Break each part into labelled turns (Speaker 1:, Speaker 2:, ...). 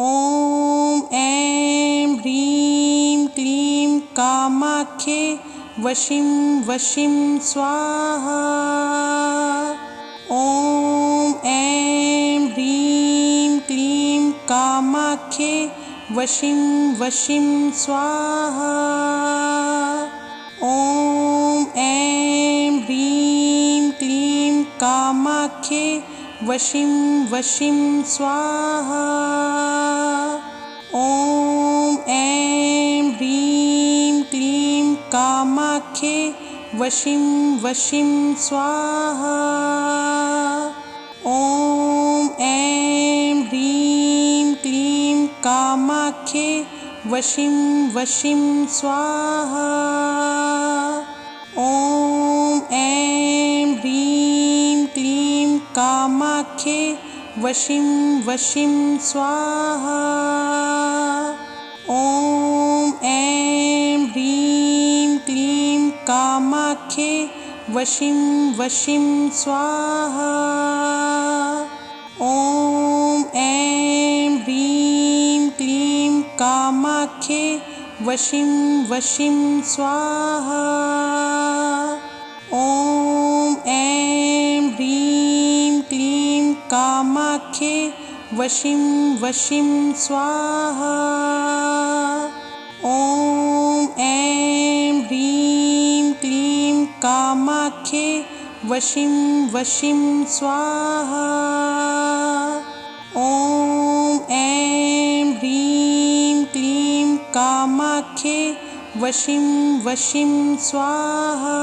Speaker 1: ॐ ऐं ह्रीं क्लीं कामाख्ये वशीं वशीं स्वाहा। ॐ ऐं ह्रीं क्लीं कामाख्ये वशीं वशीं स्वाहा। ॐ ऐं ह्रीं क्लीं कामाख्ये वशीं वशीं स्वाहा। ॐ ऐं ह्रीं क्लीं कामाख्ये वशीं वशीं स्वाहा। ॐ ऐं ह्रीं क्लीं कामाख्ये वशीं वशीं स्वाहा। ॐ ऐं ह्रीं क्लीं कामाख्ये वशीं वशीं स्वाहा। ॐ ऐं ह्रीं क्लीं कामाख्ये वशीं वशीं स्वाहा। ॐ ऐं ह्रीं क्लीं कामाख्ये वशीं वशीं स्वाहा। ॐ ऐं ह्रीं क्लीं कामाख्ये वशीं वशीं स्वाहा। ॐ ऐं ह्रीं क्लीं कामाख्ये वशीं वशीं स्वाहा। ॐ ऐं ह्रीं क्लीं कामाख्ये वशीं वशीं स्वाहा।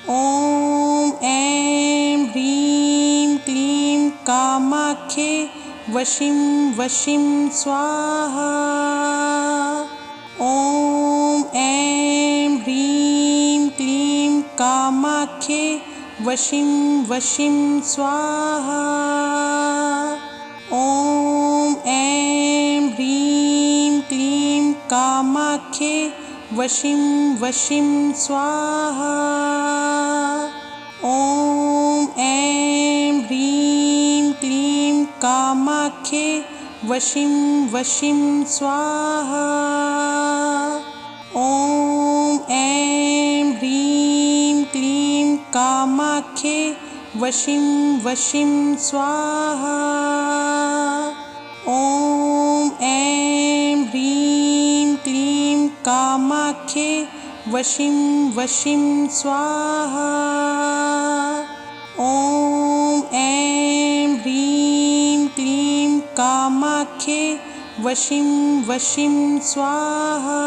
Speaker 1: ॐ ऐं ह्रीं क्लीं कामाख्ये वशीं वशीं स्वाहा। ॐ ऐं ह्रीं क्लीं कामाख्ये वशीं वशीं स्वाहा। ॐ ऐं ह्रीं क्लीं कामाख्ये वशीं वशीं स्वाहा। ॐ ऐं ह्रीं क्लीं कामाख्ये वशीं वशीं स्वाहा। ॐ ऐं ह्रीं क्लीं कामाख्ये वशीं वशीं स्वाहा। ॐ ऐं ह्रीं क्लीं कामाख्ये वशीं वशीं स्वाहा। ॐ ऐं ह्रीं क्लीं कामाख्ये वशीं वशीं स्वाहा।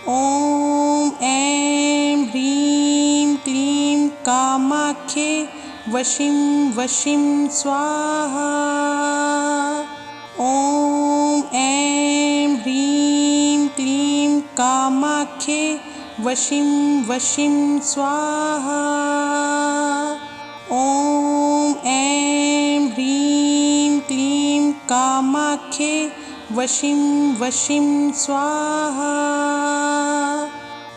Speaker 1: ॐ ऐं ह्रीं क्लीं कामाख्ये वशीं वशीं स्वाहा। ॐ ऐं ह्रीं क्लीं कामाख्ये वशीं वशीं स्वाहा। ॐ ऐं ह्रीं क्लीं कामाख्ये वशीं वशीं स्वाहा।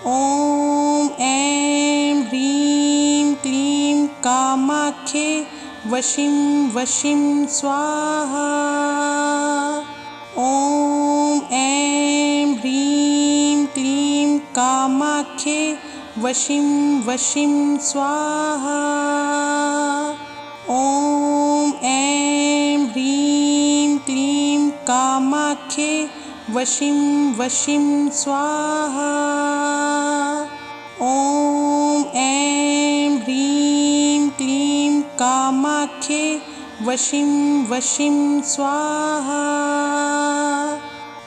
Speaker 1: ॐ ऐं ह्रीं क्लीं कामाख्ये वशीं वशीं स्वाहा। ॐ ऐं ह्रीं क्लीं कामाख्ये वशीं वशीं स्वाहा। ॐ ऐं ह्रीं क्लीं कामाख्ये वशीं वशीं स्वाहा। ॐ ऐं ह्रीं क्लीं कामाख्ये वशीं वशीं स्वाहा।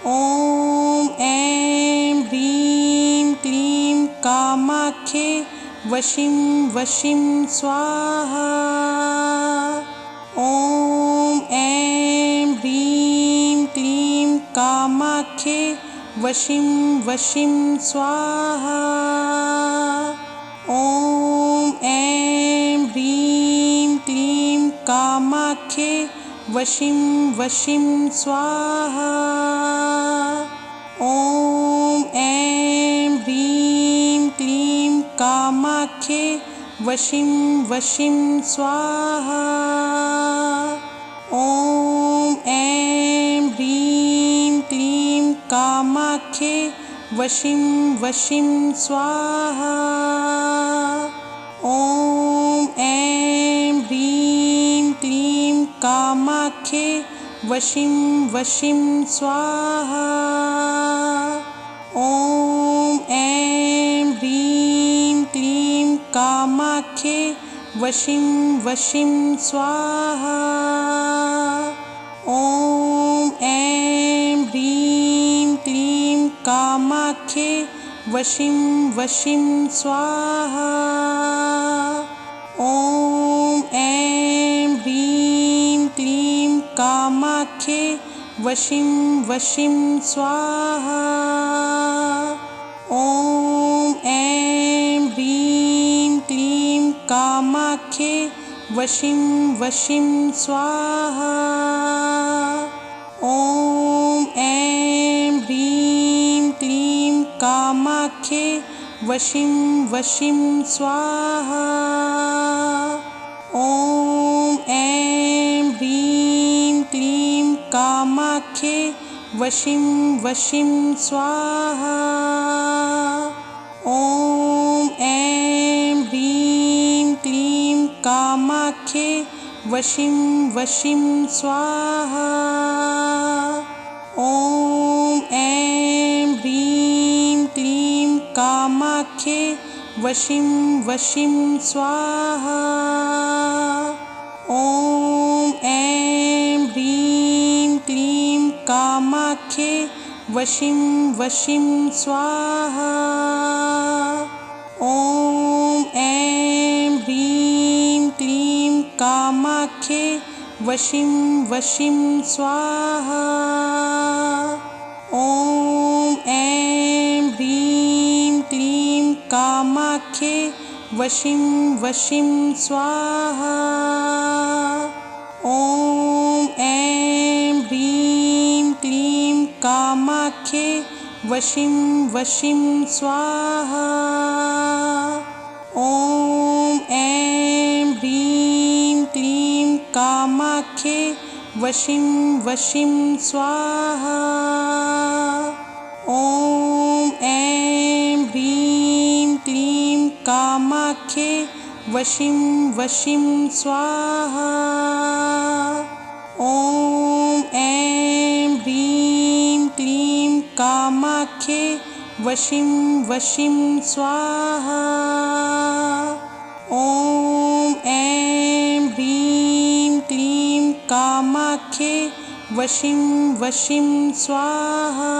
Speaker 1: ॐ ऐं ह्रीं क्लीं कामाख्ये वशीं वशीं स्वाहा। ॐ ऐं ह्रीं क्लीं कामाख्ये वशीं वशीं स्वाहा। ॐ ऐं ह्रीं क्लीं कामाख्ये वशीं वशीं स्वाहा। ॐ ऐं ह्रीं क्लीं कामाख्ये वशीं वशीं स्वाहा। ॐ वशीं वशीं स्वाहा। ॐ ऐं ह्रीं क्लीं कामाख्ये वशीं वशीं स्वाहा। ॐ ऐं ह्रीं क्लीं कामाख्ये वशीं वशीं स्वाहा। ॐ ऐं ह्रीं क्लीं कामाख्ये वशीं वशीं स्वाहा। ॐ ऐं ह्रीं क्लीं कामाख्ये वशीं वशीं स्वाहा। ॐ ऐं ह्रीं क्लीं कामाख्ये वशीं वशीं स्वाहा। ॐ ऐं ह्रीं क्लीं कामाख्ये वशीं वशीं स्वाहा। ॐ ऐं ह्रीं क्लीं कामाख्ये वशीं वशीं स्वाहा। ॐ ऐं ह्रीं क्लीं कामाख्ये वशीं वशीं स्वाहा। ॐ ऐं ह्रीं क्लीं कामाख्ये वशीं वशीं स्वाहा। ॐ ऐं ह्रीं क्लीं कामाख्ये वशीं वशीं स्वाहा। ॐ ऐं ह्रीं क्लीं कामाख्ये वशीं वशीं स्वाहा। ॐ ऐं ह्रीं क्लीं कामाख्ये वशीं वशीं स्वाहा। ॐ ऐं ह्रीं क्लीं कामाख्ये वशीं वशीं स्वाहा। ॐ ऐं ह्रीं क्लीं कामाख्ये वशीं वशीं स्वाहा। ॐ ऐं ह्रीं क्लीं कामाख्ये वशीं वशीं स्वाहा। ॐ ऐं ह्रीं क्लीं कामाख्ये वशीं वशीं स्वाहा। ॐ ऐं ह्रीं क्लीं कामाख्ये वशीं वशीं स्वाहा।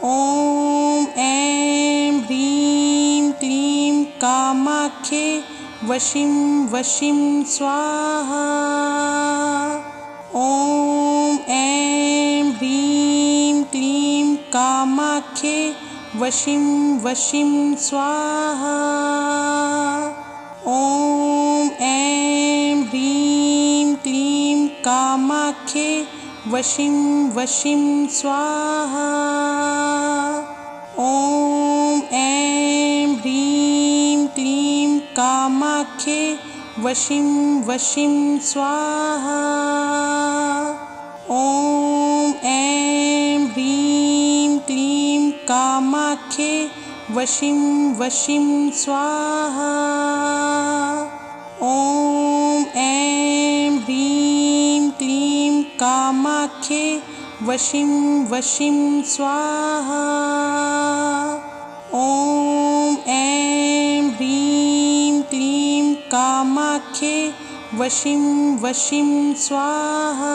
Speaker 1: ॐ ऐं ह्रीं क्लीं कामाख्ये वशीं वशीं स्वाहा। ॐ ऐं ह्रीं क्लीं कामाख्ये वशीं वशीं स्वाहा। ॐ ऐं ह्रीं क्लीं कामाख्ये वशीं वशीं स्वाहा। ॐ ऐं ह्रीं क्लीं कामाख्ये वशीं वशीं स्वाहा। ॐ ऐं ह्रीं क्लीं कामाख्ये वशीं वशीं स्वाहा। ॐ ऐं ह्रीं क्लीं कामाख्ये वशीं वशीं स्वाहा। ॐ ऐं ह्रीं क्लीं कामाख्ये वशीं वशीं स्वाहा।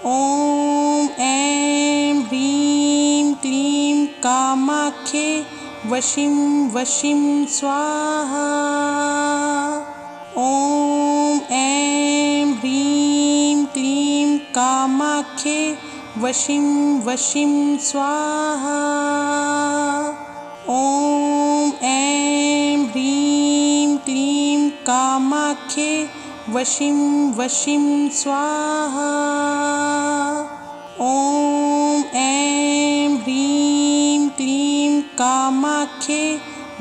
Speaker 1: ॐ ऐं ह्रीं क्लीं कामाख्ये वशीं वशीं स्वाहा। ॐ ऐं ह्रीं क्लीं कामाख्ये वशीं वशीं स्वाहा। ॐ ऐं ह्रीं क्लीं कामाख्ये वशीं वशीं स्वाहा। ॐ ऐं ह्रीं क्लीं कामाख्ये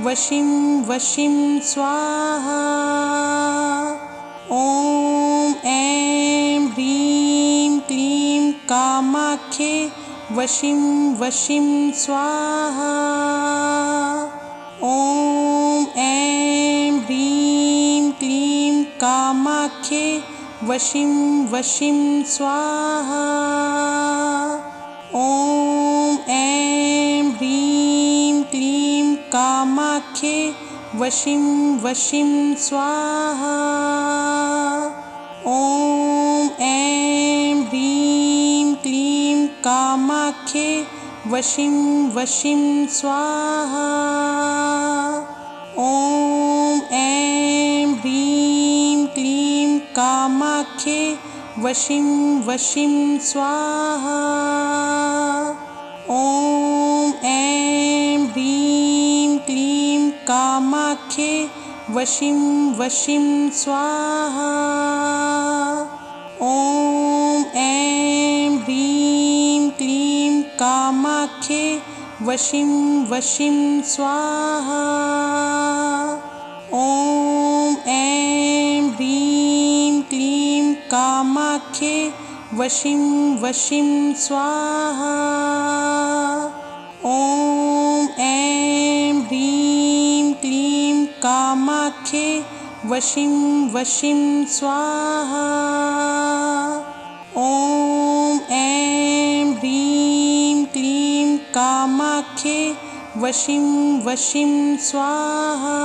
Speaker 1: वशीं वशीं स्वाहा। ॐ ऐं ह्रीं क्लीं कामाख्ये वशिं वशिं स्वाहा। ॐ ऐं ह्रीं क्लीं कामाख्ये वशिं वशिं स्वाहा। ॐ ऐं ह्रीं क्लीं कामाख्ये वशिं वशिं स्वाहा। ॐ ऐं ह्रीं क्लीं कामाख्ये वशिं वशिं स्वाहा। ॐ ऐं ह्रीं क्लीं कामाख्ये वशिं वशिं स्वाहा। ॐ ऐं ह्रीं क्लीं कामाख्ये वशिं वशिं स्वाहा। ॐ ऐं ह्रीं क्लीं कामाख्ये वशिं वशिं स्वाहा। ॐ ऐं ह्रीं क्लीं कामाख्ये वशिं वशिं स्वाहा। ॐ ऐं ह्रीं क्लीं कामाख्ये वशिं वशिं स्वाहा। ॐ ऐं ह्रीं क्लीं कामाख्ये वशिं वशिं स्वाहा।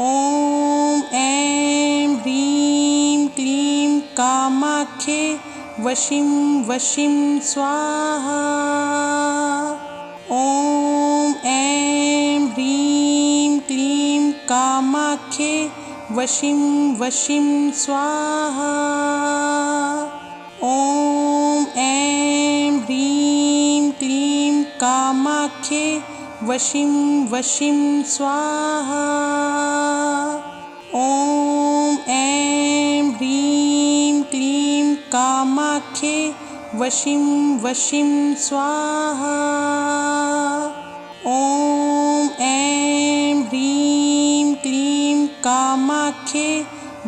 Speaker 1: ॐ ऐं ह्रीं क्लीं कामाख्ये वशिं वशिं स्वाहा। ॐ ऐं ह्रीं क्लीं कामाख्ये वशिं वशिं स्वाहा। ॐ ऐं ह्रीं क्लीं कामाख्ये वशिं वशिं स्वाहा। ॐ ऐं ह्रीं क्लीं कामाख्ये वशिं वशिं स्वाहा। ॐ ऐं ह्रीं क्लीं कामाख्ये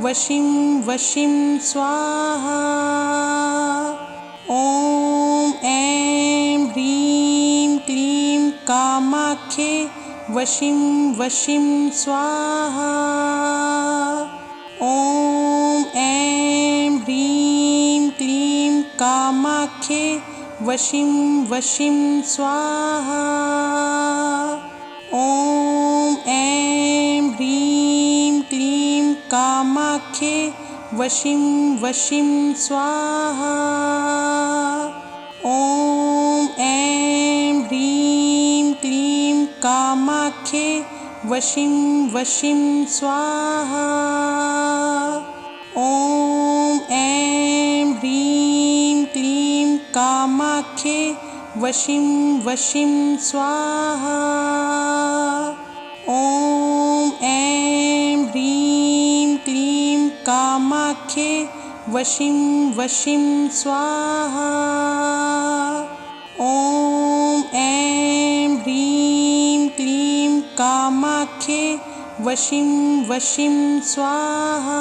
Speaker 1: वशिं वशिं स्वाहा। ॐ ऐं ह्रीं क्लीं कामाख्ये वशिं वशिं स्वाहा। ॐ ऐं ह्रीं क्लीं कामाख्ये वशिं वशिं स्वाहा। ॐ ऐं ह्रीं क्लीं कामाख्ये वशिं वशिं स्वाहा। ॐ ऐं ह्रीं क्लीं कामाख्ये वशिं वशिं स्वाहा। ॐ ऐं ह्रीं क्लीं कामाख्ये वशिं वशिं स्वाहा। ॐ ऐं ह्रीं क्लीं कामाख्ये वशिं वशिं स्वाहा। ॐ ऐं ह्रीं क्लीं कामाख्ये वशिं वशिं स्वाहा।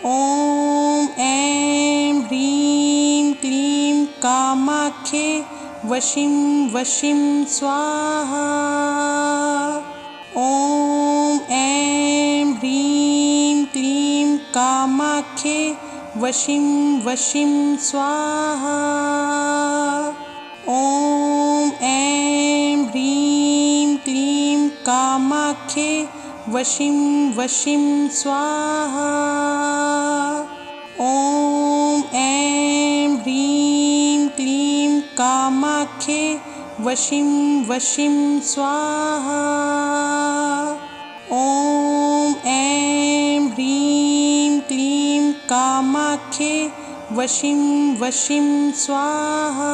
Speaker 1: ॐ ऐं ह्रीं क्लीं कामाख्ये वशिं वशिं स्वाहा। ॐ ऐं ह्रीं क्लीं कामाख्ये वशिं वशिं स्वाहा। ॐ ऐं ह्रीं क्लीं कामाख्ये वशिं वशिं स्वाहा। ॐ ऐं ह्रीं क्लीं कामाख्ये वशिं वशिं स्वाहा। ॐ ऐं ह्रीं क्लीं कामाख्ये वशिं वशिं स्वाहा।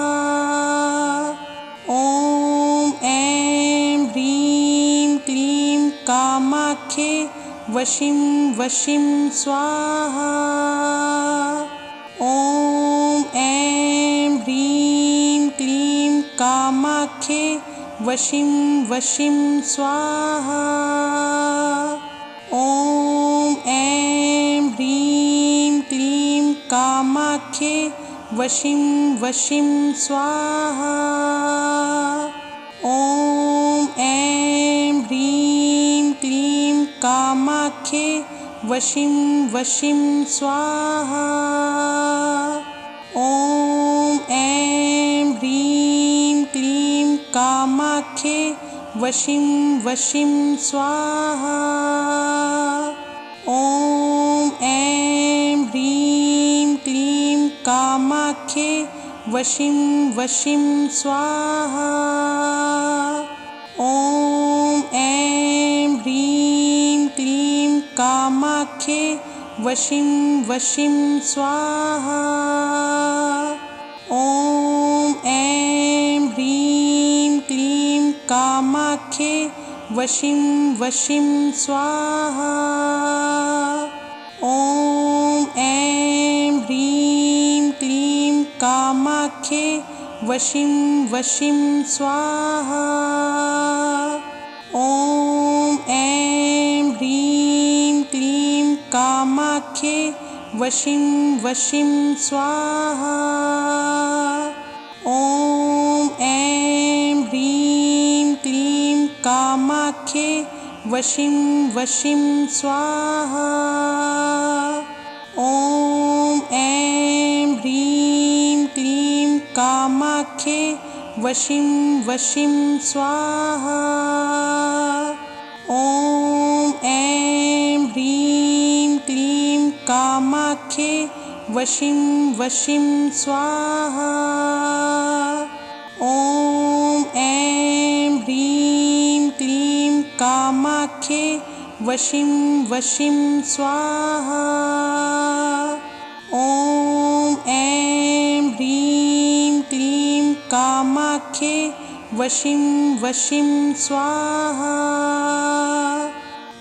Speaker 1: ॐ ऐं ह्रीं क्लीं कामाख्ये वशिं वशिं स्वाहा। ॐ ऐं ह्रीं क्लीं कामाख्ये वशिं वशिं स्वाहा। ॐ ऐं ह्रीं क्लीं कामाख्ये वशिं वशिं स्वाहा। ॐ ऐं ह्रीं क्लीं कामाख्ये वशिं वशिं स्वाहा। ॐ ऐं ह्रीं क्लीं कामाख्ये वशिं वशिं स्वाहा। ॐ ऐं ह्रीं क्लीं कामाख्ये वशिं वशिं स्वाहा। ॐ ऐं ह्रीं क्लीं कामाख्ये वशिं वशिं स्वाहा। ॐ ऐं ह्रीं क्लीं कामाख्ये वशिं वशिं स्वाहा। ॐ ऐं ह्रीं क्लीं कामाख्ये वशिं वशिं स्वाहा। ॐ ऐं ह्रीं क्लीं कामाख्ये वशिं वशिं स्वाहा। ॐ ऐं ह्रीं क्लीं कामाख्ये वशिं वशिं स्वाहा। ॐ ऐं ह्रीं क्लीं कामाख्ये वशिं वशिं स्वाहा। ॐ ऐं ह्रीं क्लीं कामाख्ये वशिं वशिं स्वाहा। ॐ ऐं ह्रीं क्लीं कामाख्ये वशिं वशिं स्वाहा। ॐ ऐं ह्रीं क्लीं कामाख्ये वशिं वशिं स्वाहा।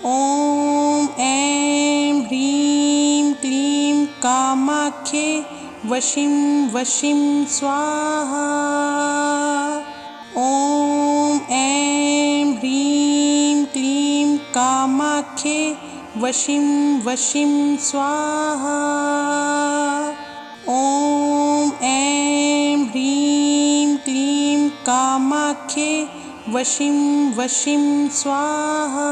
Speaker 1: ॐ ऐं ह्रीं क्लीं कामाख्ये वशिं वशिं स्वाहा। ॐ ऐं ह्रीं क्लीं कामाख्ये वशिं वशिं स्वाहा। ॐ ऐं ह्रीं क्लीं कामाख्ये वशिं वशिं स्वाहा।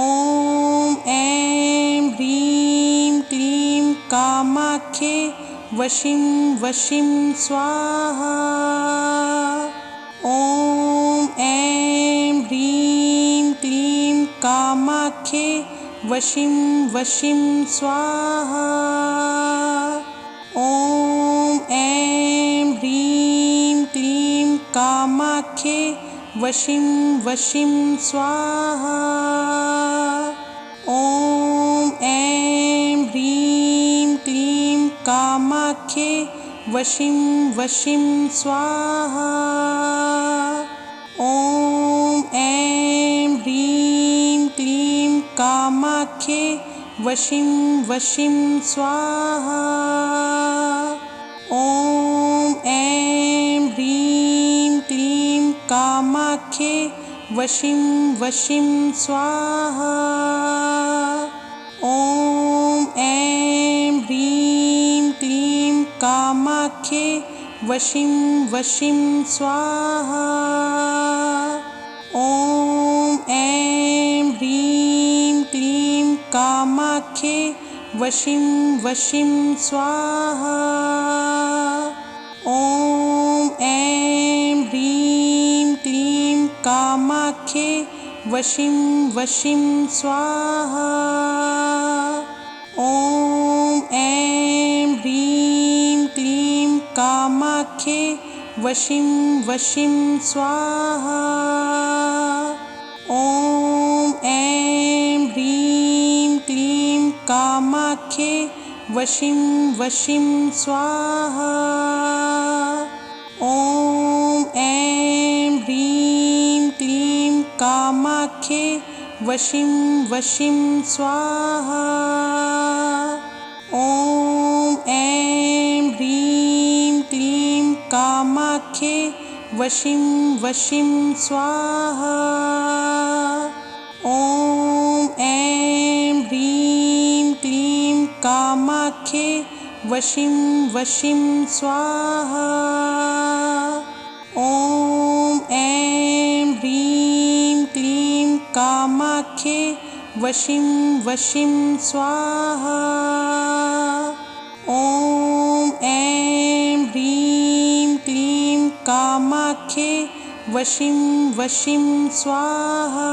Speaker 1: ॐ ऐं ह्रीं क्लीं कामाख्ये वशिं वशिं स्वाहा। ॐ ऐं ह्रीं क्लीं कामाख्ये वशिं वशिं स्वाहा। ॐ ऐं ह्रीं क्लीं कामाख्ये वशिं वशिं स्वाहा। ॐ ऐं ह्रीं क्लीं कामाख्ये वशिं वशिं स्वाहा। ॐ ऐं ह्रीं क्लीं कामाख्ये वशिं वशिं स्वाहा। ॐ ऐं ह्रीं क्लीं कामाख्ये वशिं वशिं स्वाहा। ॐ ऐं ह्रीं क्लीं कामाख्ये वशिं वशिं स्वाहा। ॐ ऐं ह्रीं क्लीं कामाख्ये वशिं वशिं स्वाहा। ॐ ऐं ह्रीं क्लीं कामाख्ये वशिं वशिं स्वाहा। ॐ ऐं ह्रीं क्लीं कामाख्ये वशिं वशिं स्वाहा। ॐ ऐं ह्रीं क्लीं कामाख्ये वशिं वशिं स्वाहा। ॐ ऐं ह्रीं क्लीं कामाख्ये वशिं वशिं स्वाहा। ॐ ऐं ह्रीं क्लीं कामाख्ये वशिं वशिं स्वाहा। ॐ ऐं ह्रीं क्लीं कामाख्ये वशिं वशिं स्वाहा। ॐ ऐं ह्रीं क्लीं कामाख्ये वशिं वशिं स्वाहा। ॐ ऐं ह्रीं क्लीं कामाख्ये वशिं वशिं स्वाहा।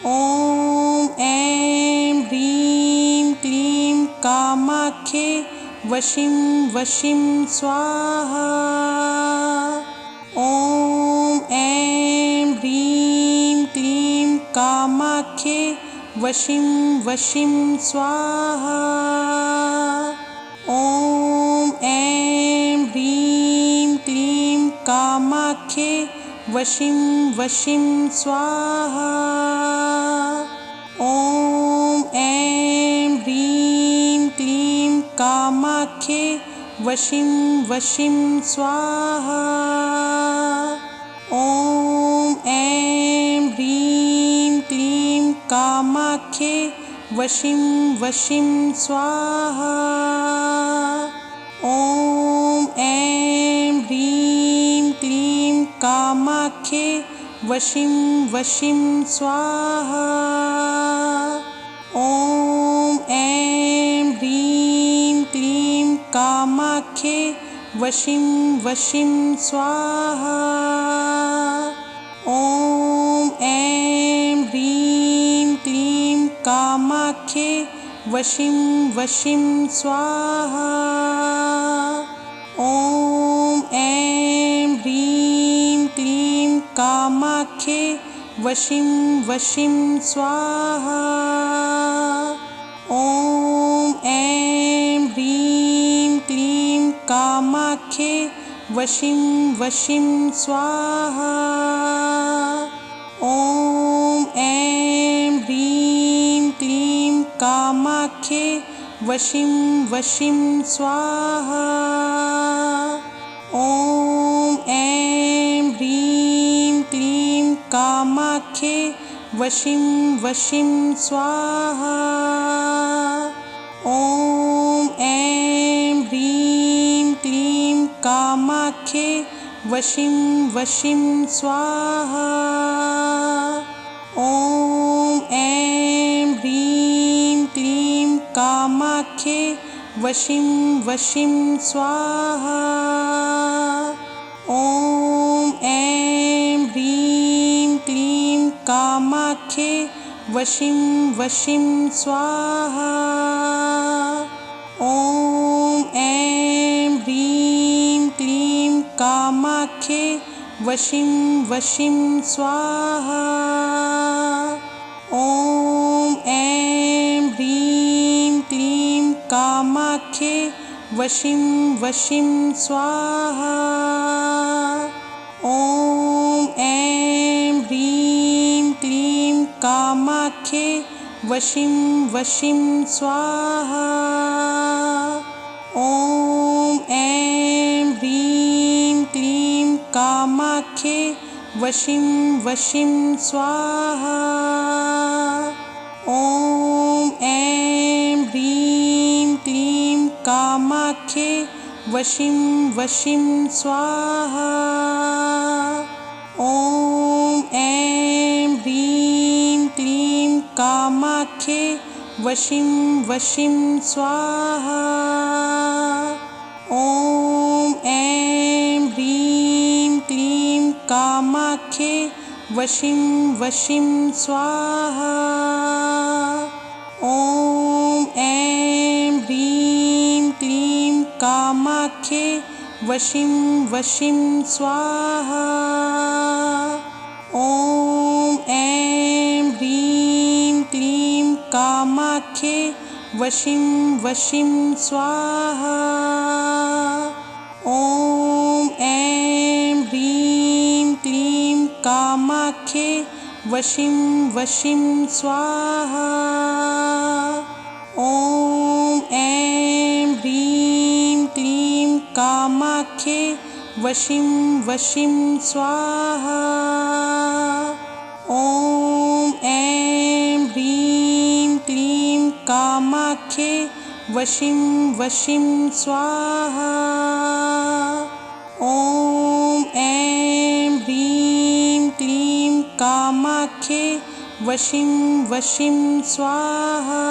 Speaker 1: ॐ ऐं ह्रीं क्लीं कामाख्ये वशिं वशिं स्वाहा। ॐ ऐं ह्रीं क्लीं कामाख्ये वशिं वशिं स्वाहा। ॐ ऐं ह्रीं क्लीं कामाख्ये वशिं वशिं स्वाहा। ॐ ऐं ह्रीं क्लीं कामाख्ये वशिं वशिं स्वाहा। ॐ ऐं ह्रीं क्लीं कामाख्ये वशिं वशिं स्वाहा। ॐ ऐं ह्रीं क्लीं कामाख्ये वशिं वशिं स्वाहा। ॐ ऐं ह्रीं क्लीं कामाख्ये वशिं वशिं स्वाहा। ॐ ऐं ह्रीं क्लीं कामाख्ये वशिं वशिं स्वाहा। ॐ ऐं ह्रीं क्लीं कामाख्ये वशिं वशिं स्वाहा। ॐ ऐं ह्रीं क्लीं कामाख्ये वशिं वशिं स्वाहा। ॐ ऐं ह्रीं क्लीं कामाख्ये वशिं वशिं स्वाहा। ॐ ऐं ह्रीं क्लीं कामाख्ये वशिं वशिं स्वाहा। ॐ ऐं ह्रीं क्लीं कामाख्ये वशिं वशिं स्वाहा। ॐ ऐं ह्रीं क्लीं कामाख्ये वशिं वशिं स्वाहा। ॐ ऐं ह्रीं क्लीं कामाख्ये वशिं वशिं स्वाहा। ॐ ऐं ह्रीं क्लीं कामाख्ये वशिं वशिं स्वाहा। ॐ ऐं ह्रीं क्लीं कामाख्ये वशिं वशिं स्वाहा। ॐ ऐं ह्रीं क्लीं कामाख्ये वशिं वशिं स्वाहा। ॐ ऐं ह्रीं क्लीं कामाख्ये वशिं वशिं स्वाहा। ॐ ऐं ह्रीं क्लीं कामाख्ये वशिं वशिं स्वाहा। ॐ ऐं ह्रीं क्लीं कामाख्ये वशिं वशिं स्वाहा। ॐ ऐं ह्रीं क्लीं कामाख्ये वशिं वशिं स्वाहा। ॐ ऐं ह्रीं क्लीं कामाख्ये वशिं वशिं स्वाहा। ॐ ऐं ह्रीं क्लीं कामाख्ये वशिं वशिं स्वाहा। ॐ ऐं ह्रीं क्लीं कामाख्ये वशिं वशिं स्वाहा। ॐ ऐं ह्रीं क्लीं कामाख्ये वशिं वशिं स्वाहा। ॐ ऐं ह्रीं क्लीं कामाख्ये वशिं वशिं स्वाहा। ॐ ऐं ह्रीं क्लीं कामाख्ये वशिं वशिं स्वाहा।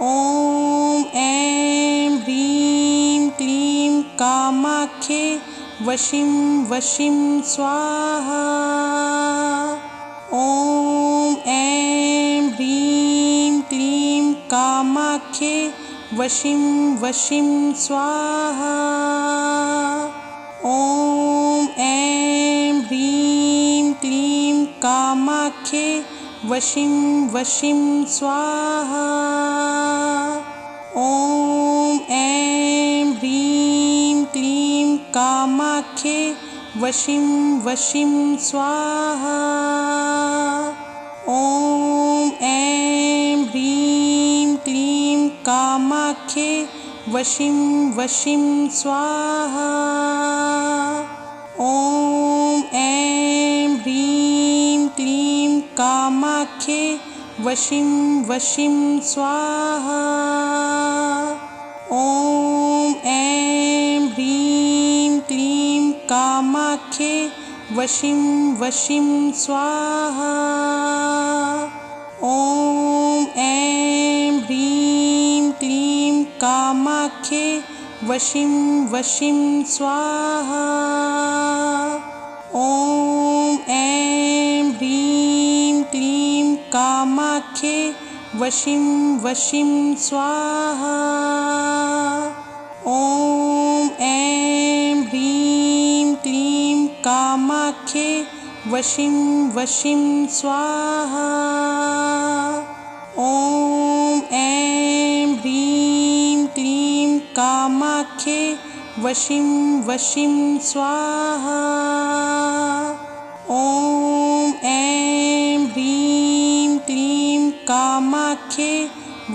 Speaker 1: ॐ ऐं ह्रीं क्लीं कामाख्ये वशिं वशिं स्वाहा। ॐ ऐं ह्रीं क्लीं कामाख्ये वशिं वशिं स्वाहा। ॐ ऐं ह्रीं क्लीं कामाख्ये वशिं वशिं स्वाहा। ॐ ऐं ह्रीं क्लीं कामाख्ये वशिं वशिं स्वाहा। ॐ ऐं ह्रीं क्लीं कामाख्ये वशिं वशिं स्वाहा। ॐ ऐं ह्रीं क्लीं कामाख्ये वशिं वशिं स्वाहा। ॐ ऐं ह्रीं क्लीं कामाख्ये वशिं वशिं स्वाहा। ॐ ऐं ह्रीं क्लीं कामाख्ये वशिं वशिं स्वाहा। ॐ ऐं ह्रीं क्लीं कामाख्ये वशिं वशिं स्वाहा। ॐ ऐं ह्रीं क्लीं कामाख्ये वशिं वशिं स्वाहा। ॐ ऐं ह्रीं क्लीं कामाख्ये वशिं वशिं स्वाहा। ॐ ऐं ह्रीं क्लीं कामाख्ये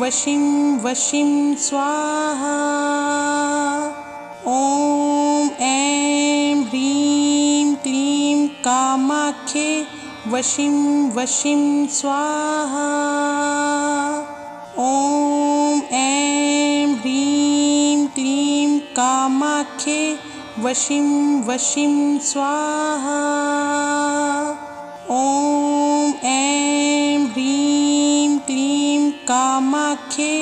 Speaker 1: वशिं वशिं स्वाहा। ॐ ऐं ह्रीं क्लीं कामाख्ये वशिं वशिं स्वाहा। ॐ ऐं ह्रीं क्लीं कामाख्ये वशिं वशिं स्वाहा। ॐ ऐं ह्रीं क्लीं कामाख्ये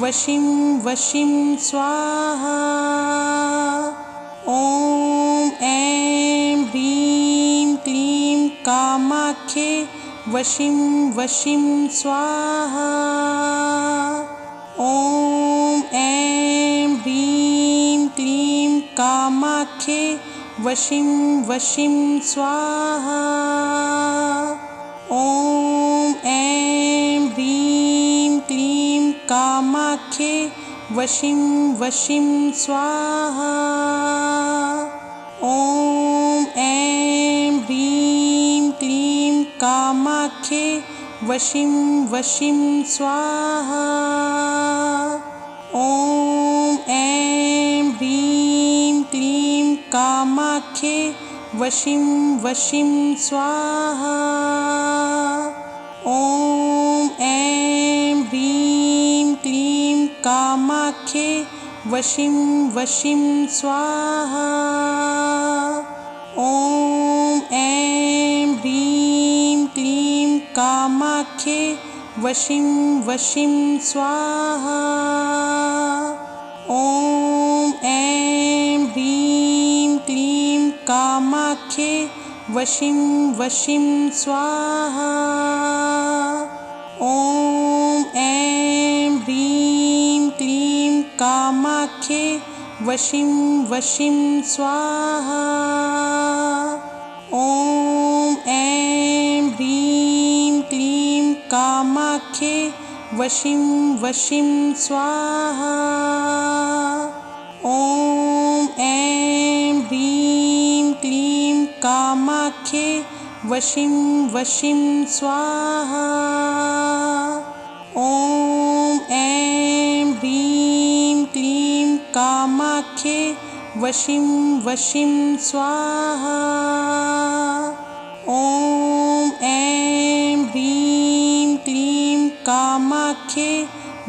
Speaker 1: वशिं वशिं स्वाहा। ॐ ऐं ह्रीं क्लीं कामाख्ये वशिं वशिं स्वाहा। ॐ ऐं ह्रीं क्लीं कामाख्ये वशिं वशिं स्वाहा। ॐ ऐं ह्रीं क्लीं कामाख्ये वशिं वशिं स्वाहा। ॐ ऐं ह्रीं क्लीं कामाख्ये वशिं वशिं स्वाहा। ॐ ऐं ह्रीं क्लीं कामाख्ये वशिं वशिं स्वाहा। ॐ ऐं ह्रीं क्लीं कामाख्ये वशिं वशिं स्वाहा। ॐ ऐं ह्रीं क्लीं कामाख्ये वशिं वशिं स्वाहा। ॐ ऐं ह्रीं क्लीं कामाख्ये वशिं वशिं स्वाहा। ॐ ऐं ह्रीं क्लीं कामाख्ये वशिं वशिं स्वाहा। ॐ ऐं ह्रीं क्लीं कामाख्ये वशिं वशिं स्वाहा। ॐ ऐं ह्रीं क्लीं कामाख्ये वशिं वशिं स्वाहा। ॐ ऐं ह्रीं क्लीं कामाख्ये वशिं वशिं स्वाहा। ॐ ऐं ह्रीं क्लीं कामाख्ये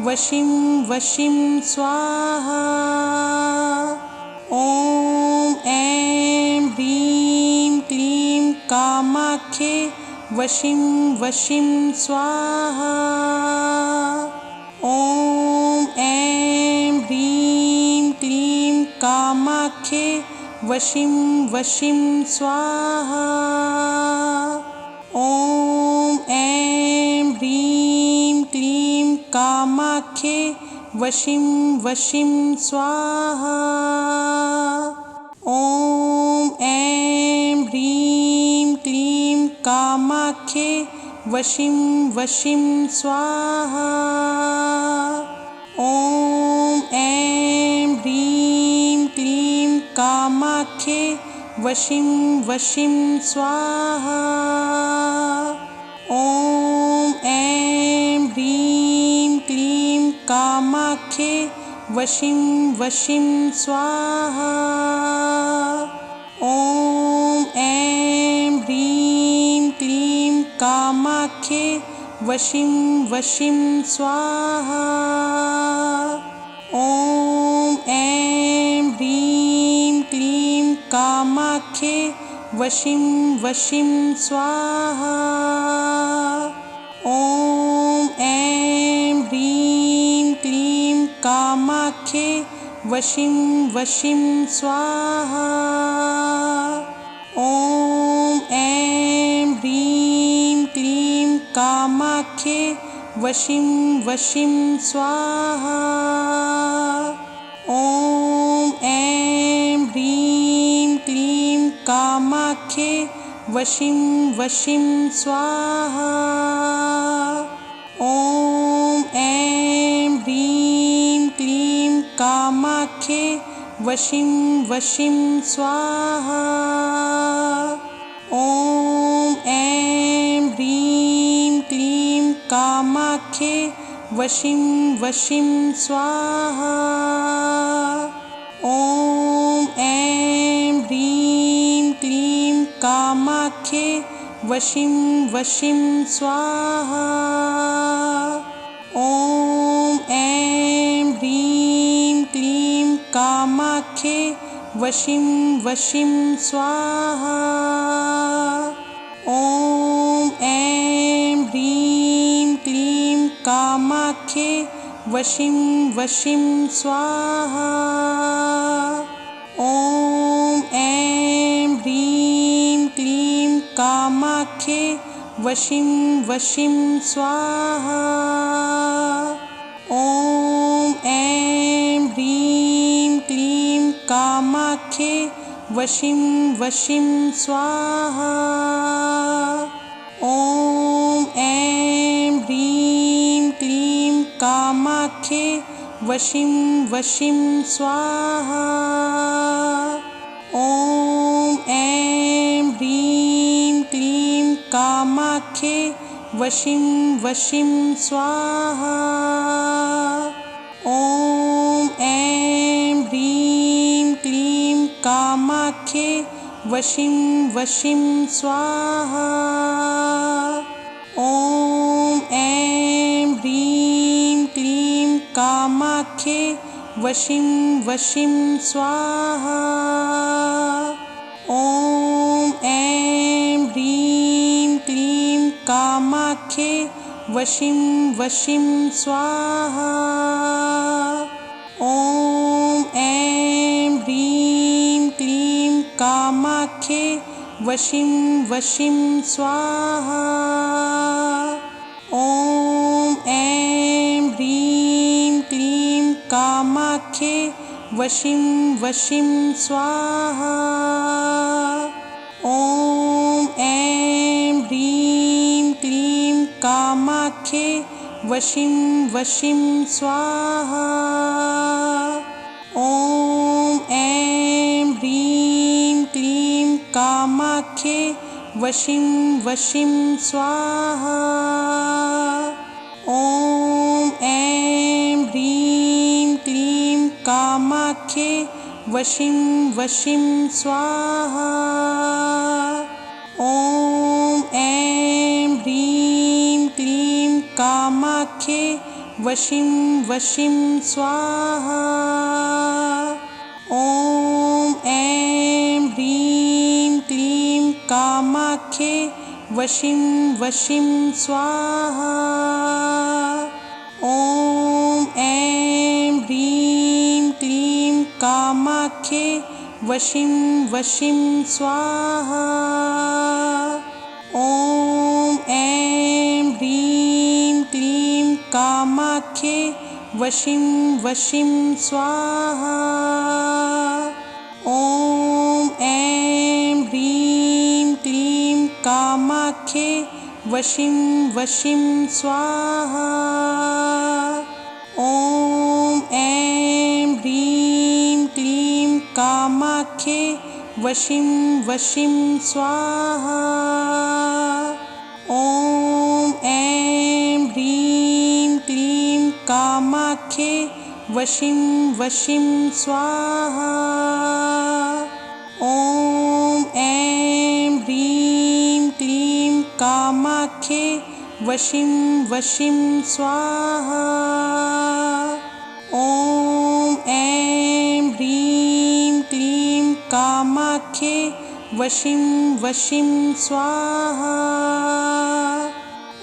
Speaker 1: वशिं वशिं स्वाहा। ॐ ऐं ह्रीं क्लीं कामाख्ये वशिं वशिं स्वाहा। ॐ ऐं ह्रीं क्लीं कामाख्ये वशिं वशिं स्वाहा। ॐ ऐं ह्रीं क्लीं कामाख्ये वशिं वशिं स्वाहा। ॐ ऐं ह्रीं क्लीं कामाख्ये वशिं वशिं स्वाहा। ॐ ऐं ह्रीं क्लीं कामाख्ये वशिं वशिं स्वाहा। ॐ ऐं ह्रीं क्लीं कामाख्ये वशिं वशिं स्वाहा। ॐ ऐं ह्रीं क्लीं कामाख्ये वशिं वशिं स्वाहा। ॐ ऐं ह्रीं क्लीं कामाख्ये वशिं वशिं स्वाहा। ॐ ऐं ह्रीं क्लीं कामाख्ये वशिं वशिं स्वाहा। ॐ ऐं ह्रीं क्लीं कामाख्ये वशिं वशिं स्वाहा। ॐ ऐं ह्रीं क्लीं कामाख्ये वशिं वशिं स्वाहा। ॐ ऐं ह्रीं क्लीं कामाख्ये वशिं वशिं स्वाहा। ॐ ऐं ह्रीं क्लीं कामाख्ये वशिं वशिं स्वाहा। ॐ ऐं ह्रीं क्लीं कामाख्ये वशिं वशिं स्वाहा। ॐ ऐं ह्रीं क्लीं कामाख्ये वशिं वशिं स्वाहा। ॐ ऐं ह्रीं क्लीं कामाख्ये वशिं वशिं स्वाहा। ॐ ऐं ह्रीं क्लीं कामाख्ये वशिं वशिं स्वाहा। ॐ ऐं ह्रीं क्लीं कामाख्ये वशिं वशिं स्वाहा। ॐ ऐं ह्रीं क्लीं कामाख्ये वशिं वशिं स्वाहा। ॐ ऐं ह्रीं क्लीं कामाख्ये वशिं वशिं स्वाहा। ॐ ऐं ह्रीं क्लीं कामाख्ये वशिं वशिं स्वाहा। ॐ ऐं ह्रीं क्लीं कामाख्ये वशिं वशिं स्वाहा। ॐ ऐं ह्रीं क्लीं कामाख्ये वशिं वशिं स्वाहा। ॐ ऐं ह्रीं क्लीं कामाख्ये वशिं वशिं स्वाहा। ॐ ऐं ह्रीं क्लीं कामाख्ये वशिं वशिं स्वाहा। ॐ ऐं ह्रीं क्लीं कामाख्ये वशिं वशिं स्वाहा। ॐ ऐं ह्रीं क्लीं कामाख्ये वशिं वशिं स्वाहा। ॐ ऐं ह्रीं क्लीं कामाख्ये वशिं वशिं स्वाहा। ॐ ऐं ह्रीं क्लीं कामाख्ये वशिं वशिं स्वाहा। ॐ ऐं ह्रीं क्लीं कामाख्ये वशिं वशिं स्वाहा। ॐ ऐं ह्रीं क्लीं कामाख्ये वशिं वशिं स्वाहा। ॐ ऐं ह्रीं क्लीं कामाख्ये वशिं वशिं स्वाहा। ॐ ऐं ह्रीं क्लीं कामाख्ये वशिं वशिं स्वाहा। ॐ ऐं ह्रीं क्लीं कामाख्ये वशिं वशिं स्वाहा। ॐ ऐं ह्रीं क्लीं कामाख्ये वशिं वशिं स्वाहा। ॐ ऐं ह्रीं क्लीं कामाख्ये वशिं वशिं स्वाहा। ॐ ऐं ह्रीं क्लीं कामाख्ये वशिं वशिं स्वाहा।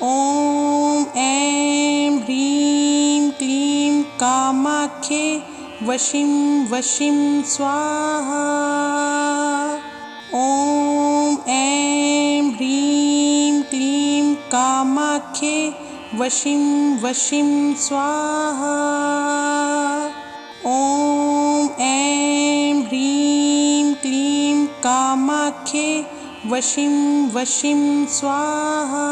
Speaker 1: ॐ ऐं ह्रीं क्लीं कामाख्ये वशिं वशिं स्वाहा। ॐ ऐं ह्रीं क्लीं कामाख्ये वशिं वशिं स्वाहा। ॐ ऐं ह्रीं क्लीं कामाख्ये वशिं वशिं स्वाहा।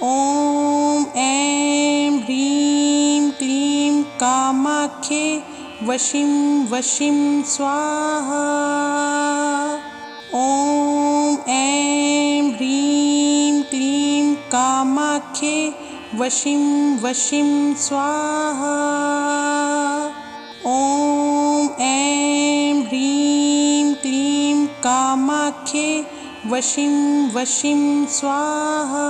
Speaker 1: ॐ ऐं ह्रीं क्लीं कामाख्ये वशिं वशिं स्वाहा। ॐ ऐं ह्रीं क्लीं कामाख्ये वशिं वशिं स्वाहा। ॐ ऐं ह्रीं क्लीं कामाख्ये वशिं वशिं स्वाहा।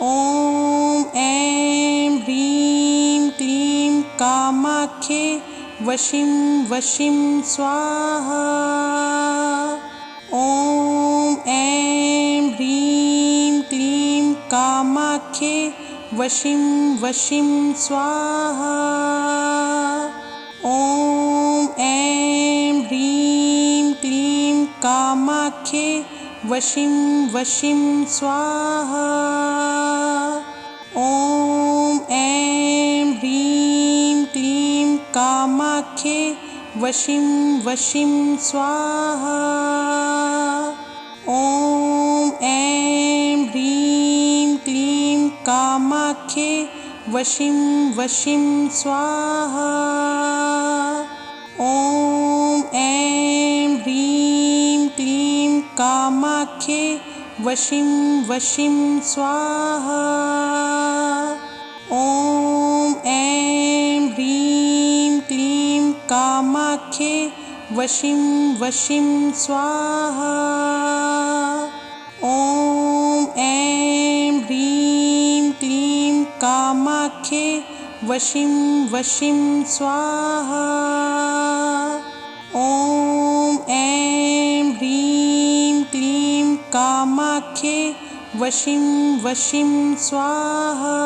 Speaker 1: ॐ ऐं ह्रीं क्लीं कामाख्ये वशिं वशिं स्वाहा। ॐ ऐं ह्रीं क्लीं कामाख्ये वशिं वशिं स्वाहा। ॐ ऐं ह्रीं क्लीं कामाख्ये वशिं वशिं स्वाहा। ॐ ऐं ह्रीं क्लीं कामाख्ये वशिं वशिं स्वाहा। ॐ ऐं ह्रीं क्लीं कामाख्ये वशिं वशिं स्वाहा। ॐ ऐं ह्रीं क्लीं कामाख्ये वशिं वशिं स्वाहा। ॐ ऐं ह्रीं क्लीं कामाख्ये वशिं वशिं स्वाहा। ॐ ऐं ह्रीं क्लीं कामाख्ये वशिं वशिं स्वाहा। ॐ ऐं ह्रीं क्लीं कामाख्ये वशिं वशिं स्वाहा।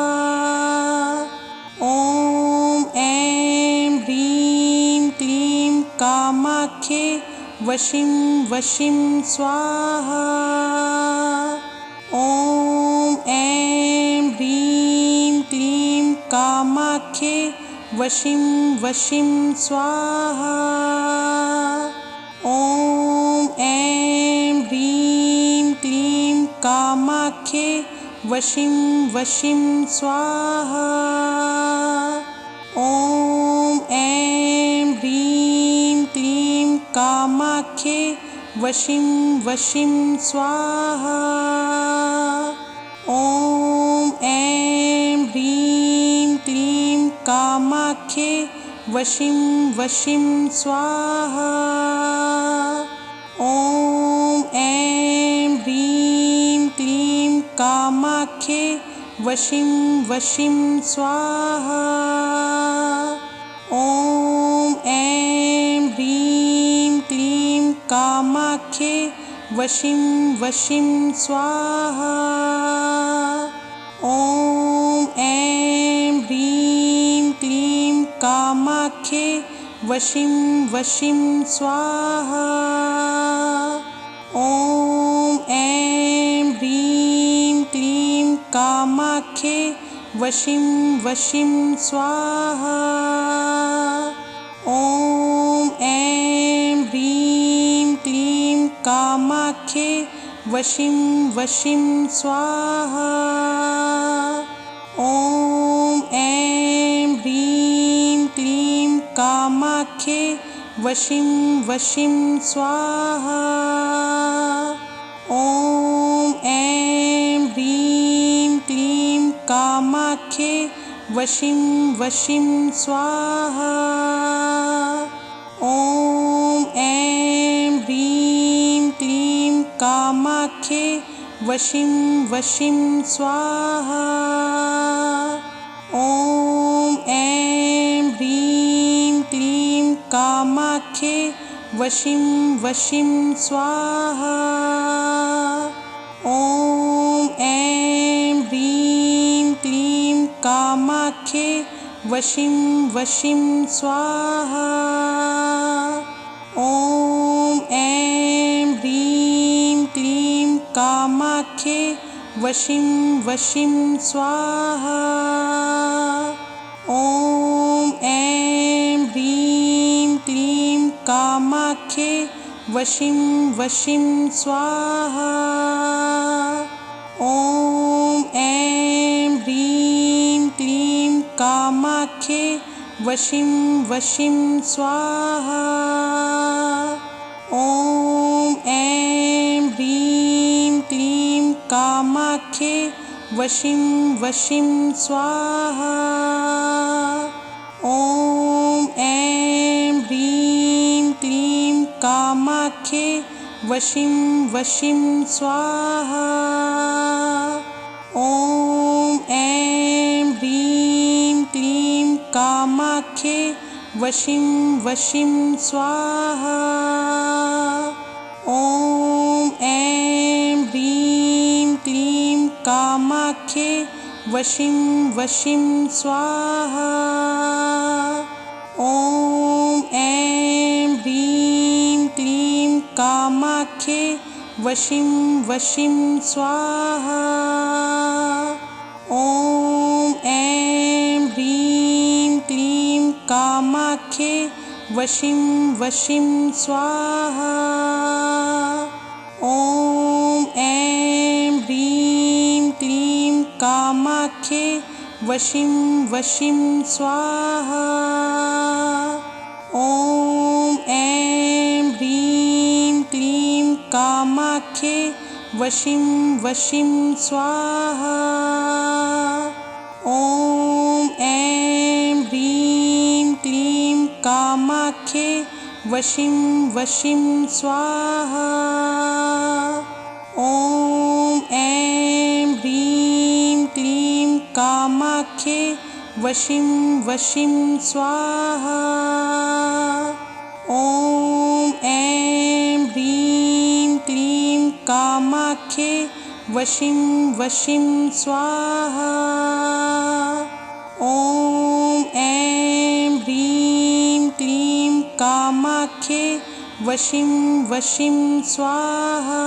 Speaker 1: ॐ ऐं ह्रीं क्लीं कामाख्ये वशिं वशिं स्वाहा। ॐ ऐं ह्रीं क्लीं कामाख्ये वशिं वशिं स्वाहा। ॐ ऐं ह्रीं क्लीं कामाख्ये वशिं वशिं स्वाहा। ॐ ऐं ह्रीं क्लीं कामाख्ये वशिं वशिं स्वाहा। ॐ ऐं ह्रीं क्लीं कामाख्ये वशिं वशिं स्वाहा। ॐ ऐं ह्रीं क्लीं कामाख्ये वशिं वशिं स्वाहा। ॐ ऐं ह्रीं क्लीं कामाख्ये वशिं वशिं स्वाहा। ॐ ऐं ह्रीं क्लीं कामाख्ये वशिं वशिं स्वाहा। ॐ ऐं ह्रीं क्लीं कामाख्ये वशिं वशिं स्वाहा। ॐ ऐं ह्रीं क्लीं कामाख्ये वशिं वशिं स्वाहा। ॐ ऐं ह्रीं क्लीं कामाख्ये वशिं वशिं स्वाहा। ॐ ऐं ह्रीं क्लीं कामाख्ये वशिं वशिं स्वाहा। ॐ ऐं ह्रीं क्लीं कामाख्ये वशिं वशिं स्वाहा। ॐ ऐं ह्रीं क्लीं कामाख्ये वशिं वशिं स्वाहा। ॐ ऐं ह्रीं क्लीं कामाख्ये वशिं वशिं स्वाहा। ॐ ऐं ह्रीं क्लीं कामाख्ये वशिं वशिं स्वाहा। ॐ ऐं ह्रीं क्लीं कामाख्ये वशिं वशिं स्वाहा। ॐ ऐं ह्रीं क्लीं कामाख्ये वशिं वशिं स्वाहा। ॐ ऐं ह्रीं क्लीं कामाख्ये वशिं वशिं स्वाहा। ॐ ऐं ह्रीं क्लीं कामाख्ये वशिं वशिं स्वाहा। ॐ ऐं ह्रीं क्लीं कामाख्ये वशिं वशिं स्वाहा। ॐ ऐं ह्रीं क्लीं कामाख्ये वशिं वशिं स्वाहा। ॐ ऐं ह्रीं क्लीं कामाख्ये वशिं वशिं स्वाहा। ॐ ऐं ह्रीं क्लीं कामाख्ये वशिं वशिं स्वाहा। ॐ ऐं ह्रीं क्लीं कामाख्ये वशिं वशिं स्वाहा। ॐ ऐं ह्रीं क्लीं कामाख्ये वशिं वशिं स्वाहा। ॐ ऐं ह्रीं क्लीं कामाख्ये वशिं वशिं स्वाहा। ॐ ऐं ह्रीं क्लीं कामाख्ये वशिं वशिं स्वाहा। ॐ ऐं ह्रीं क्लीं कामाख्ये वशिं वशिं स्वाहा। ॐ ऐं ह्रीं क्लीं कामाख्ये वशिं वशिं स्वाहा।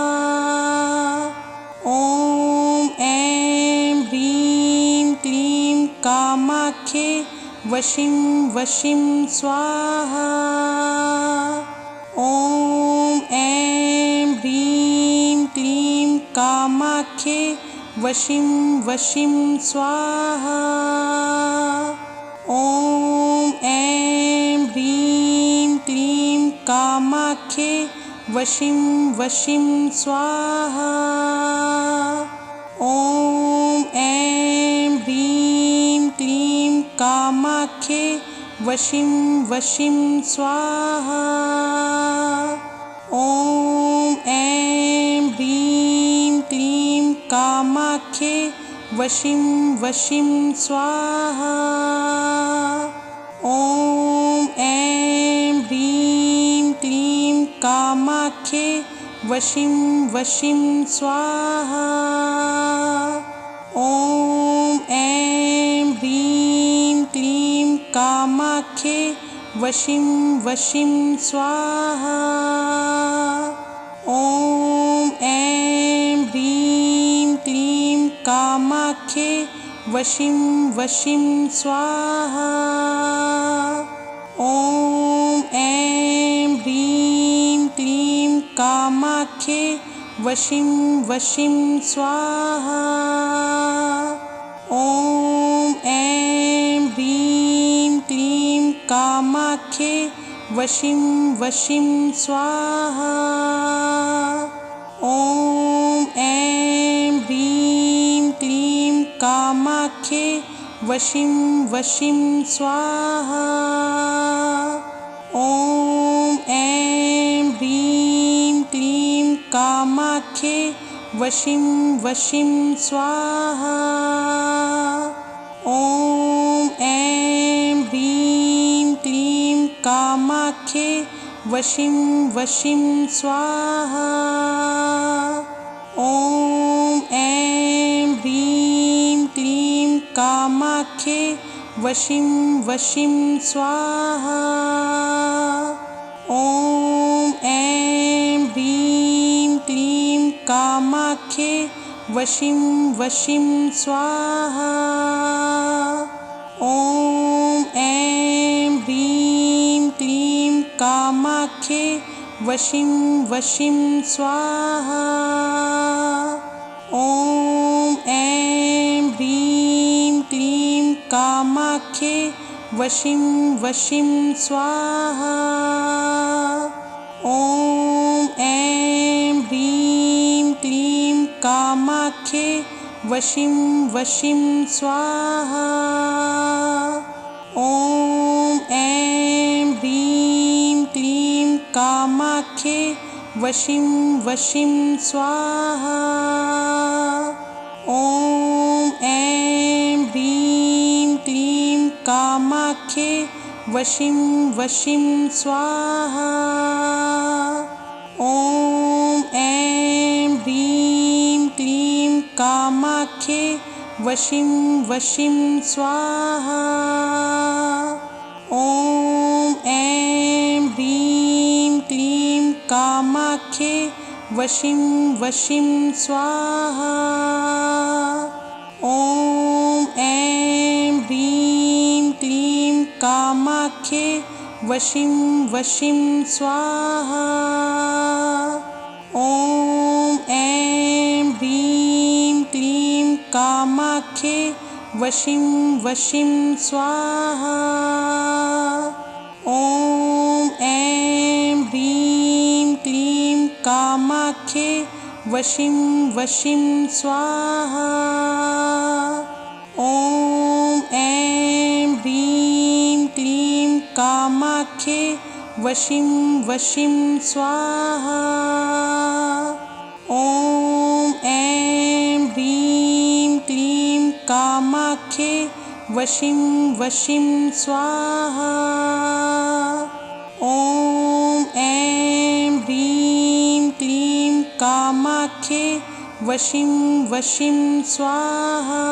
Speaker 1: ॐ ऐं ह्रीं क्लीं कामाख्ये वशिं वशिं स्वाहा। ॐ ऐं ह्रीं क्लीं कामाख्ये वशिं वशिं स्वाहा। ॐ ऐं ह्रीं क्लीं कामाख्ये वशिं वशिं स्वाहा। ॐ ऐं ह्रीं क्लीं कामाख्ये वशिं वशिं स्वाहा। ॐ ऐं ह्रीं क्लीं कामाख्ये वशिं वशिं स्वाहा। ॐ ऐं ह्रीं क्लीं कामाख्ये वशिं वशिं स्वाहा। ॐ ऐं ह्रीं क्लीं कामाख्ये वशिं वशिं स्वाहा। ॐ ऐं ह्रीं क्लीं कामाख्ये वशिं वशिं स्वाहा। ॐ ऐं ह्रीं क्लीं कामाख्ये वशिं वशिं स्वाहा। ॐ ऐं ह्रीं क्लीं कामाख्ये वशिं वशिं स्वाहा। ॐ ऐं ह्रीं क्लीं कामाख्ये वशिं वशिं स्वाहा। ॐ ऐं ह्रीं क्लीं कामाख्ये वशिं वशिं स्वाहा। ॐ ऐं ह्रीं क्लीं कामाख्ये वशिं वशिं स्वाहा। ॐ ऐं ह्रीं क्लीं कामाख्ये वशिं वशिं स्वाहा। ॐ ऐं ह्रीं क्लीं कामाख्ये वशिं वशिं स्वाहा। ॐ ऐं ह्रीं क्लीं कामाख्ये वशिं वशिं स्वाहा। ॐ ऐं ह्रीं क्लीं कामाख्ये वशिं वशिं स्वाहा। ॐ ऐं ह्रीं क्लीं कामाख्ये वशिं वशिं स्वाहा। ॐ ऐं ह्रीं क्लीं कामाख्ये वशिं वशिं स्वाहा। ॐ ऐं ह्रीं क्लीं कामाख्ये वशिं वशिं स्वाहा। ॐ ऐं ह्रीं क्लीं कामाख्ये वशिं वशिं स्वाहा। ॐ ऐं ह्रीं क्लीं कामाख्ये वशिं वशिं स्वाहा। ॐ ऐं ह्रीं क्लीं कामाख्ये वशिं वशिं स्वाहा। ॐ ऐं ह्रीं क्लीं कामाख्ये वशिं वशिं स्वाहा। ॐ ऐं ह्रीं क्लीं कामाख्ये वशिं वशिं स्वाहा। ॐ ऐं ह्रीं क्लीं कामाख्ये वशिं वशिं स्वाहा। ॐ ऐं ह्रीं क्लीं कामाख्ये वशिं वशिं स्वाहा। ॐ ऐं ह्रीं क्लीं कामाख्ये वशिं वशिं स्वाहा।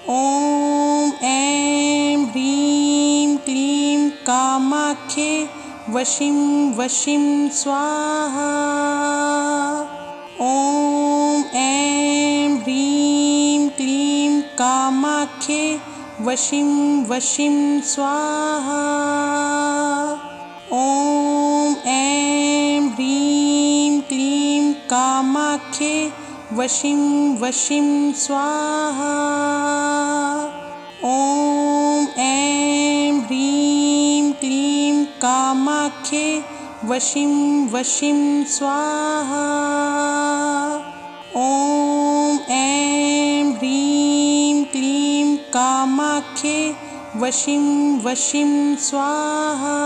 Speaker 1: ॐ ऐं ह्रीं क्लीं कामाख्ये वशिं वशिं स्वाहा। ॐ ऐं ह्रीं क्लीं कामाख्ये वशिं वशिं स्वाहा। ॐ ऐं ह्रीं क्लीं कामाख्ये वशिं वशिं स्वाहा। ॐ ऐं ह्रीं क्लीं कामाख्ये वशिं वशिं स्वाहा। ॐ ऐं ह्रीं क्लीं कामाख्ये वशिं वशिं स्वाहा।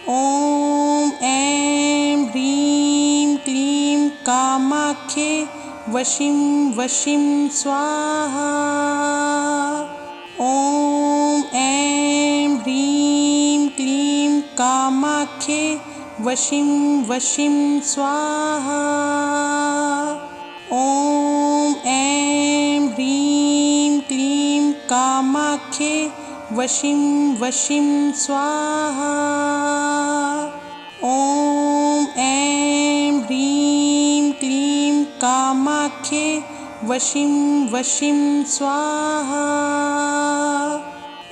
Speaker 1: ॐ ऐं ह्रीं क्लीं कामाख्ये वशिं वशिं स्वाहा। ॐ ऐं ह्रीं क्लीं कामाख्ये वशिं वशिं स्वाहा। ॐ ऐं ह्रीं क्लीं कामाख्ये वशिं वशिं स्वाहा। ॐ ऐं ह्रीं क्लीं कामाख्ये वशिं वशिं स्वाहा।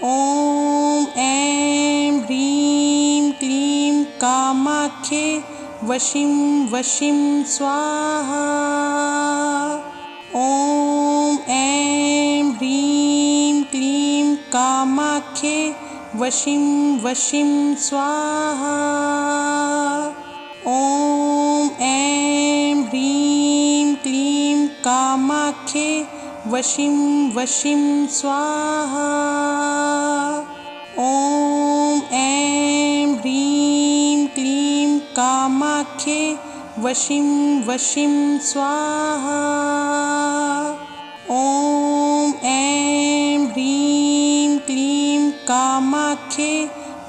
Speaker 1: ॐ ऐं ह्रीं क्लीं कामाख्ये वशिं वशिं स्वाहा। ॐ ऐं ह्रीं क्लीं कामाख्ये वशिं वशिं स्वाहा। ॐ ऐं ह्रीं क्लीं कामाख्ये वशिं वशिं स्वाहा। ॐ ऐं ह्रीं क्लीं कामाख्ये वशिं वशिं स्वाहा। ॐ ऐं ह्रीं क्लीं कामाख्ये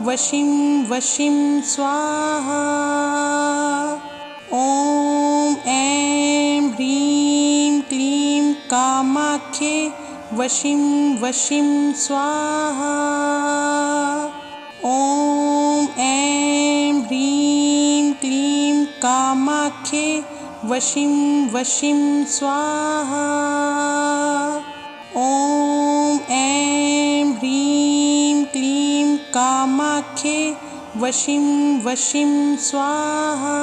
Speaker 1: वशिं वशिं स्वाहा। ॐ ऐं ह्रीं क्लीं कामाख्ये वशिं वशिं स्वाहा। ॐ ऐं ह्रीं क्लीं कामाख्ये वशिं वशिं स्वाहा। ॐ ऐं ह्रीं क्लीं कामाख्ये वशिं वशिं स्वाहा।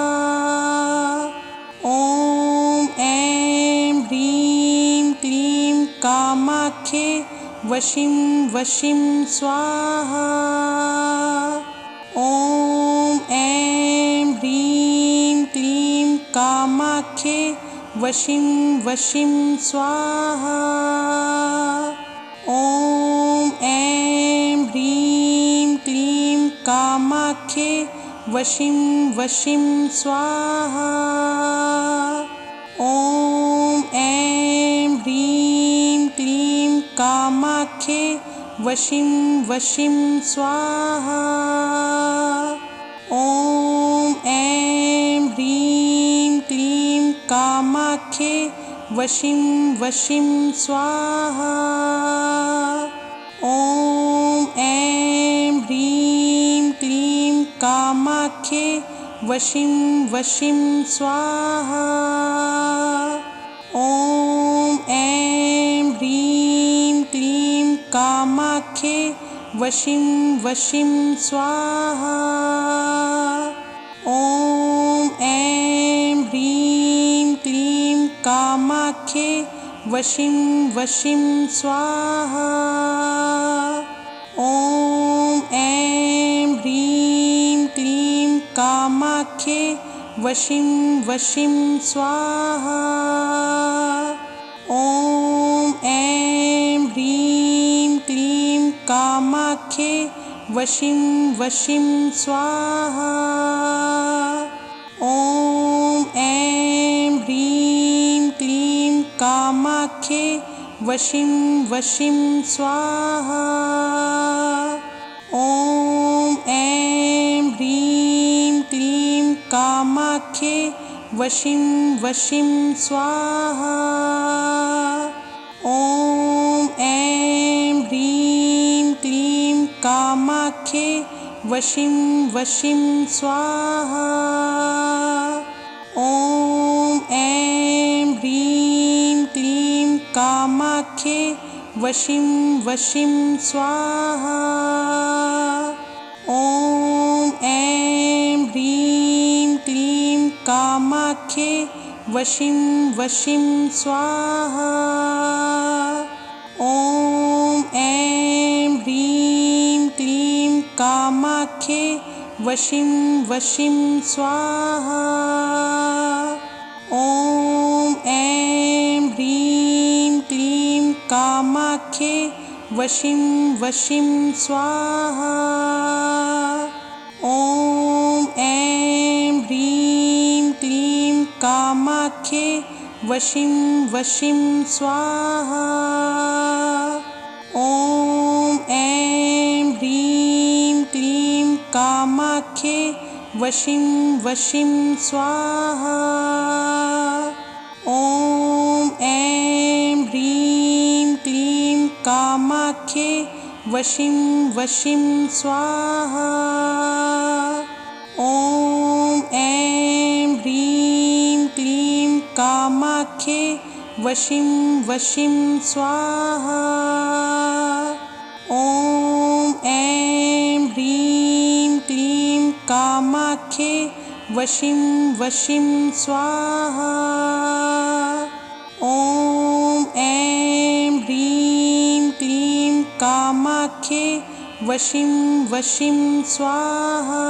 Speaker 1: ॐ ऐं ह्रीं क्लीं कामाख्ये वशिं वशिं स्वाहा। ॐ ऐं ह्रीं क्लीं कामाख्ये वशिं वशिं स्वाहा। ॐ ऐं ह्रीं क्लीं कामाख्ये वशिं वशिं स्वाहा। ॐ ऐं ह्रीं क्लीं कामाख्ये वशिं वशिं स्वाहा। ॐ ऐं ह्रीं क्लीं कामाख्ये वशिं वशिं स्वाहा। ॐ ऐं ह्रीं क्लीं कामाख्ये वशिं वशिं स्वाहा। ॐ ऐं ह्रीं क्लीं कामाख्ये वशिं वशिं स्वाहा। ॐ ऐं ह्रीं क्लीं कामाख्ये वशिं वशिं स्वाहा। ॐ ऐं ह्रीं क्लीं कामाख्ये वशिं वशिं स्वाहा। ॐ ऐं ह्रीं क्लीं कामाख्ये वशिं वशिं स्वाहा। ॐ ऐं ह्रीं क्लीं कामाख्ये वशिं वशिं स्वाहा। ॐ ऐं ह्रीं क्लीं कामाख्ये वशिं वशिं स्वाहा। ॐ ऐं ह्रीं क्लीं कामाख्ये वशिं वशिं स्वाहा। ॐ ऐं ह्रीं क्लीं कामाख्ये वशिं वशिं स्वाहा। ॐ ऐं ह्रीं क्लीं कामाख्ये वशिं वशिं स्वाहा। ॐ ऐं ह्रीं क्लीं कामाख्ये वशिं वशिं स्वाहा। ॐ ऐं ह्रीं क्लीं कामाख्ये वशिं वशिं स्वाहा। ॐ ऐं ह्रीं क्लीं कामाख्ये वशिं वशिं स्वाहा। ॐ ऐं ह्रीं क्लीं कामाख्ये वशिं वशिं स्वाहा। ॐ ऐं ह्रीं क्लीं कामाख्ये वशिं वशिं स्वाहा। ॐ ऐं ह्रीं क्लीं कामाख्ये वशिं वशिं स्वाहा। ॐ ऐं ह्रीं क्लीं कामाख्ये वशिं वशिं स्वाहा। ॐ ऐं ह्रीं क्लीं कामाख्ये वशिं वशिं स्वाहा।